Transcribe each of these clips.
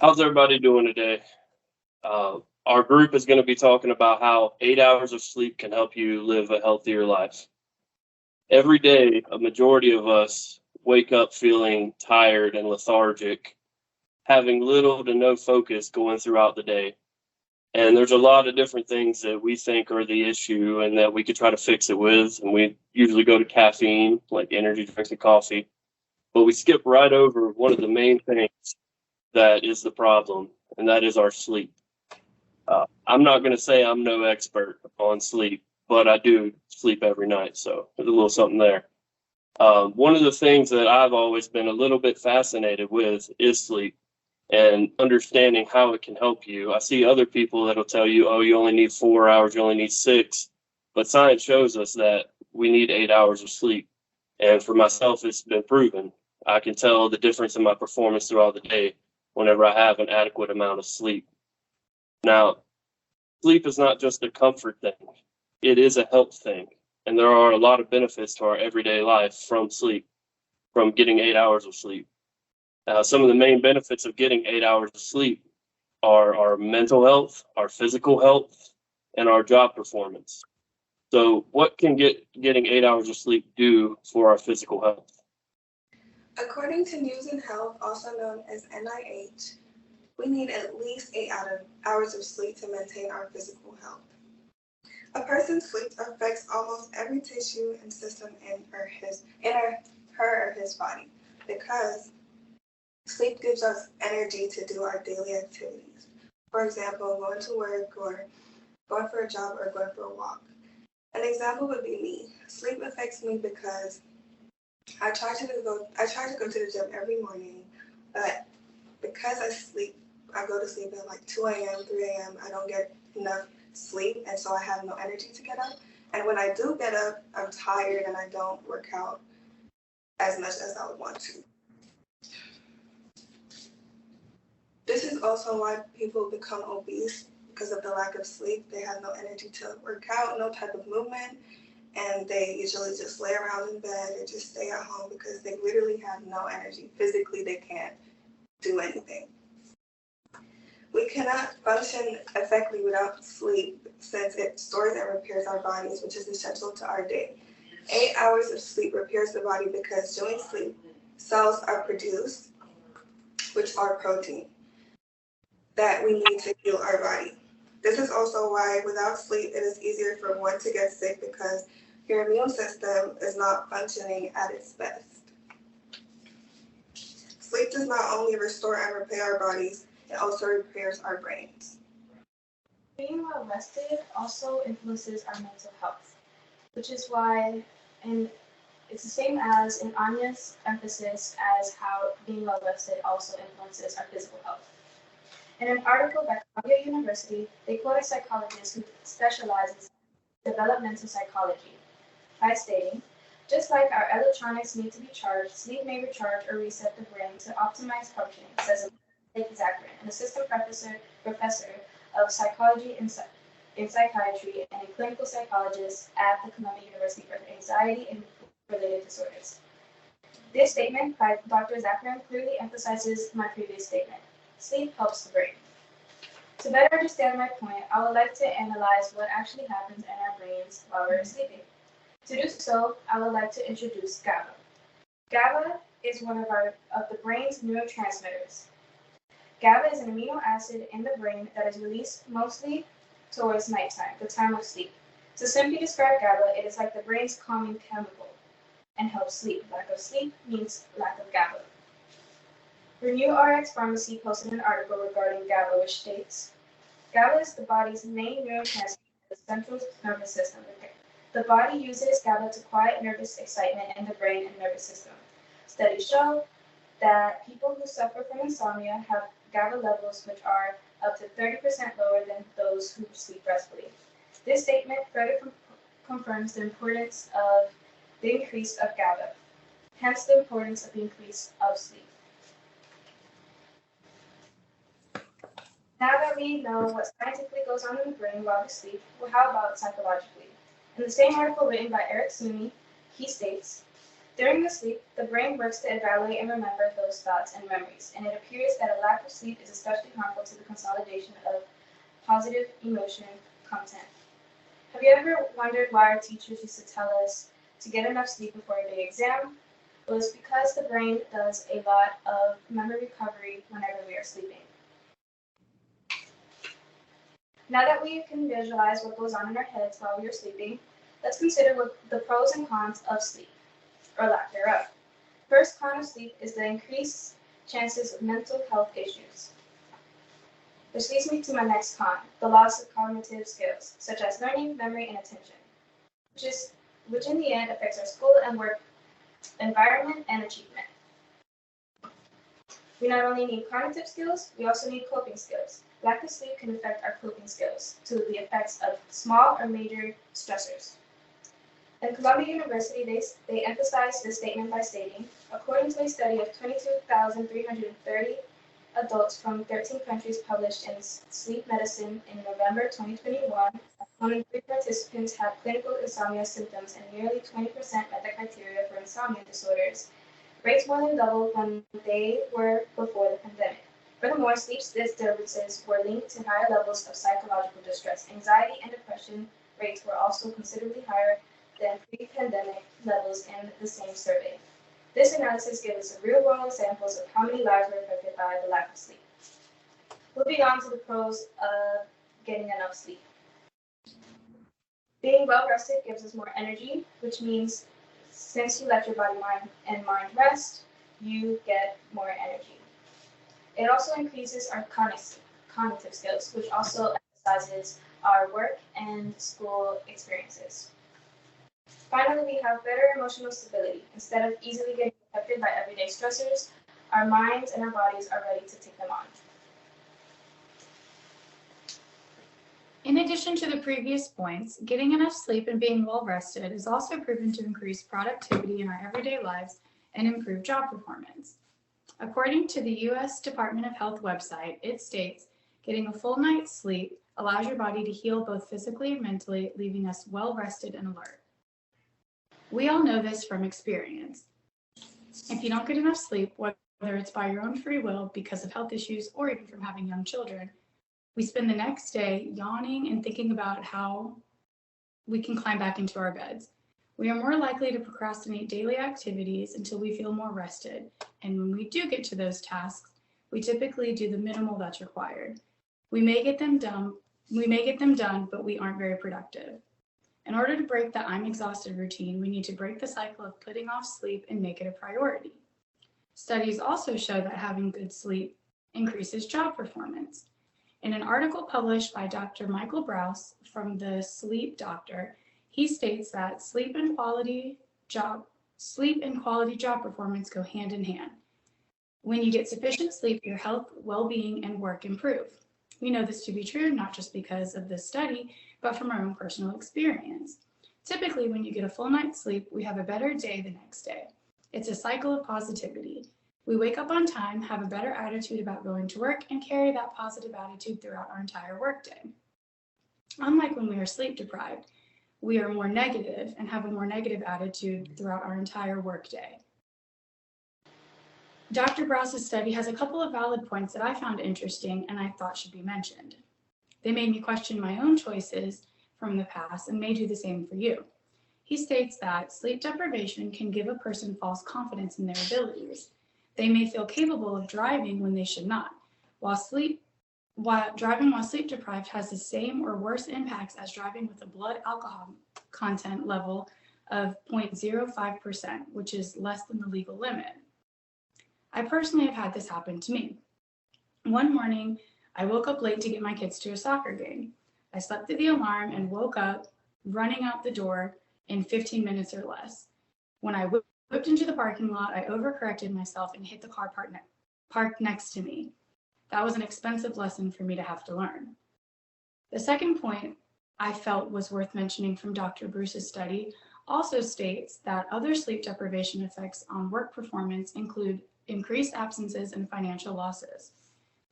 How's everybody doing today? Our group is going to be talking about how 8 hours of sleep can help you live a healthier life. Every day, a majority of us wake up feeling tired and lethargic, having little to no focus going throughout the day. And there's a lot of different things that we think are the issue and that we could try to fix it with. And we usually go to caffeine, like energy drinks and coffee. But we skip right over one of the main things that is the problem, and that is our sleep. I'm not going to say I'm no expert on sleep, but I do sleep every night, so there's a little something there. One of the things that I've always been a little bit fascinated with is sleep and understanding how it can help you. I see other people that'll tell you, oh, you only need 4 hours, you only need 6, but science shows us that we need 8 hours of sleep. And for myself, it's been proven. I can tell the difference in my performance throughout the day whenever I have an adequate amount of sleep. Now, sleep is not just a comfort thing. It is a health thing. And there are a lot of benefits to our everyday life from sleep, from getting 8 hours of sleep. Some of the main benefits of getting 8 hours of sleep are our mental health, our physical health, and our job performance. So what can getting 8 hours of sleep do for our physical health? According to News and Health, also known as NIH, we need at least 8 hours of sleep to maintain our physical health. A person's sleep affects almost every tissue and system in her or his body because sleep gives us energy to do our daily activities. For example, going to work or going for a job or going for a walk. An example would be me. Sleep affects me because I try to go to the gym every morning, but because I go to sleep at like 2 a.m., 3 a.m., I don't get enough sleep, and so I have no energy to get up. And when I do get up, I'm tired and I don't work out as much as I would want to. This is also why people become obese because of the lack of sleep. They have no energy to work out, no type of movement, and they usually just lay around in bed or just stay at home because they literally have no energy. Physically, they can't do anything. We cannot function effectively without sleep since it stores and repairs our bodies, which is essential to our day. 8 hours of sleep repairs the body because during sleep, cells are produced, which are protein, that we need to heal our body. This is also why without sleep, it is easier for one to get sick because your immune system is not functioning at its best. Sleep does not only restore and repair our bodies, it also repairs our brains. Being well rested also influences our mental health, which is why, and it's the same as in Anya's emphasis as how being well rested also influences our physical health. In an article by Columbia University, they quote a psychologist who specializes in developmental psychology by stating, just like our electronics need to be charged, sleep may recharge or reset the brain to optimize functioning, says Zachary, an assistant professor of psychology in psychiatry and a clinical psychologist at the Columbia University for anxiety and related disorders. This statement by Dr. Zachary clearly emphasizes my previous statement. Sleep helps the brain. To better understand my point, I would like to analyze what actually happens in our brains while we're sleeping. To do so, I would like to introduce GABA. GABA is one of the brain's neurotransmitters. GABA is an amino acid in the brain that is released mostly towards nighttime, the time of sleep. To simply describe GABA, it is like the brain's calming chemical and helps sleep. Lack of sleep means lack of GABA. Renew Rx Pharmacy posted an article regarding GABA which states, GABA is the body's main neurotransmitter in the central nervous system. The body uses GABA to quiet nervous excitement in the brain and nervous system. Studies show that people who suffer from insomnia have GABA levels which are up to 30% lower than those who sleep restfully. This statement further confirms the importance of the increase of GABA, hence the importance of the increase of sleep. Now that we know what scientifically goes on in the brain while we sleep, well, how about psychologically? In the same article written by Eric Sweeney, he states, During the sleep, the brain works to evaluate and remember those thoughts and memories, and it appears that a lack of sleep is especially harmful to the consolidation of positive emotion content. Have you ever wondered why our teachers used to tell us to get enough sleep before a big exam? Well, it's because the brain does a lot of memory recovery whenever we are sleeping. Now that we can visualize what goes on in our heads while we are sleeping, let's consider what the pros and cons of sleep, or lack thereof. First con of sleep is the increased chances of mental health issues. Which leads me to my next con, the loss of cognitive skills, such as learning, memory, and attention, which in the end affects our school and work environment and achievement. We not only need cognitive skills, we also need coping skills. Lack of sleep can affect our coping skills to the effects of small or major stressors. At Columbia University, they emphasize this statement by stating, according to a study of 22,330 adults from 13 countries published in Sleep Medicine in November 2021, only 3 participants had clinical insomnia symptoms and nearly 20% met the criteria for insomnia disorders. Rates more than doubled when they were before the pandemic. Furthermore, sleep disturbances were linked to higher levels of psychological distress. Anxiety and depression rates were also considerably higher than pre-pandemic levels in the same survey. This analysis gives us real-world examples of how many lives were affected by the lack of sleep. Moving on to the pros of getting enough sleep. Being well-rested gives us more energy, which means since you let your body and mind rest, you get more energy. It also increases our cognitive skills, which also emphasizes our work and school experiences. Finally, we have better emotional stability. Instead of easily getting affected by everyday stressors, our minds and our bodies are ready to take them on. In addition to the previous points, getting enough sleep and being well rested is also proven to increase productivity in our everyday lives and improve job performance. According to the U.S. Department of Health website, it states, getting a full night's sleep allows your body to heal both physically and mentally, leaving us well rested and alert. We all know this from experience. If you don't get enough sleep, whether it's by your own free will because of health issues or even from having young children, we spend the next day yawning and thinking about how we can climb back into our beds. We are more likely to procrastinate daily activities until we feel more rested. And when we do get to those tasks, we typically do the minimal that's required. We may get them done, but we aren't very productive. In order to break the I'm exhausted routine, we need to break the cycle of putting off sleep and make it a priority. Studies also show that having good sleep increases job performance. In an article published by Dr. Michael Brous from the Sleep Doctor, he states that sleep and quality job performance go hand in hand. When you get sufficient sleep, your health, well-being, and work improve. We know this to be true not just because of this study, but from our own personal experience. Typically, when you get a full night's sleep, we have a better day the next day. It's a cycle of positivity. We wake up on time, have a better attitude about going to work, and carry that positive attitude throughout our entire workday. Unlike when we are sleep deprived, we are more negative and have a more negative attitude throughout our entire workday. Dr. Browse's study has a couple of valid points that I found interesting and I thought should be mentioned. They made me question my own choices from the past and may do the same for you. He states that sleep deprivation can give a person false confidence in their abilities. They may feel capable of driving when they should not, while driving while sleep deprived has the same or worse impacts as driving with a blood alcohol content level of 0.05%, which is less than the legal limit. I personally have had this happen to me. One morning, I woke up late to get my kids to a soccer game. I slept through the alarm and woke up running out the door in 15 minutes or less. When I whipped into the parking lot, I overcorrected myself and hit the car parked next to me. That was an expensive lesson for me to have to learn. The second point I felt was worth mentioning from Dr. Bruce's study also states that other sleep deprivation effects on work performance include increased absences and financial losses.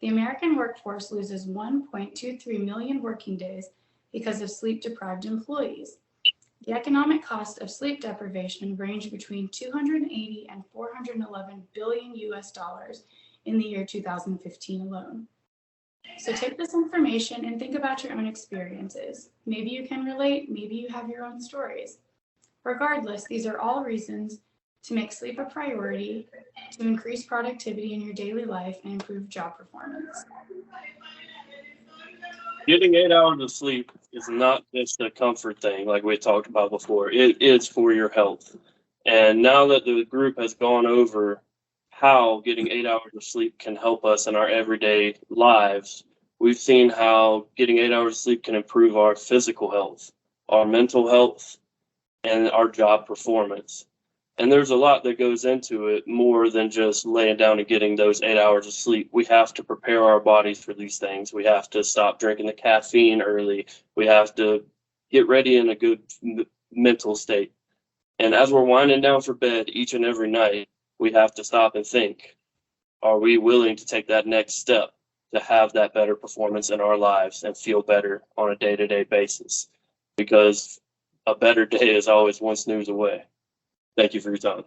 The American workforce loses 1.23 million working days because of sleep-deprived employees. The economic cost of sleep deprivation ranged between 280 and 411 billion US dollars in the year 2015 alone. So take this information and think about your own experiences. Maybe you can relate, maybe you have your own stories. Regardless, these are all reasons to make sleep a priority, to increase productivity in your daily life, and improve job performance. Getting 8 hours of sleep is not just a comfort thing like we talked about before. It is for your health. And now that the group has gone over how getting 8 hours of sleep can help us in our everyday lives, we've seen how getting 8 hours of sleep can improve our physical health, our mental health, and our job performance. And there's a lot that goes into it more than just laying down and getting those 8 hours of sleep. We have to prepare our bodies for these things. We have to stop drinking the caffeine early. We have to get ready in a good mental state. And as we're winding down for bed each and every night, we have to stop and think, are we willing to take that next step to have that better performance in our lives and feel better on a day-to-day basis? Because a better day is always one snooze away. Thank you for your time.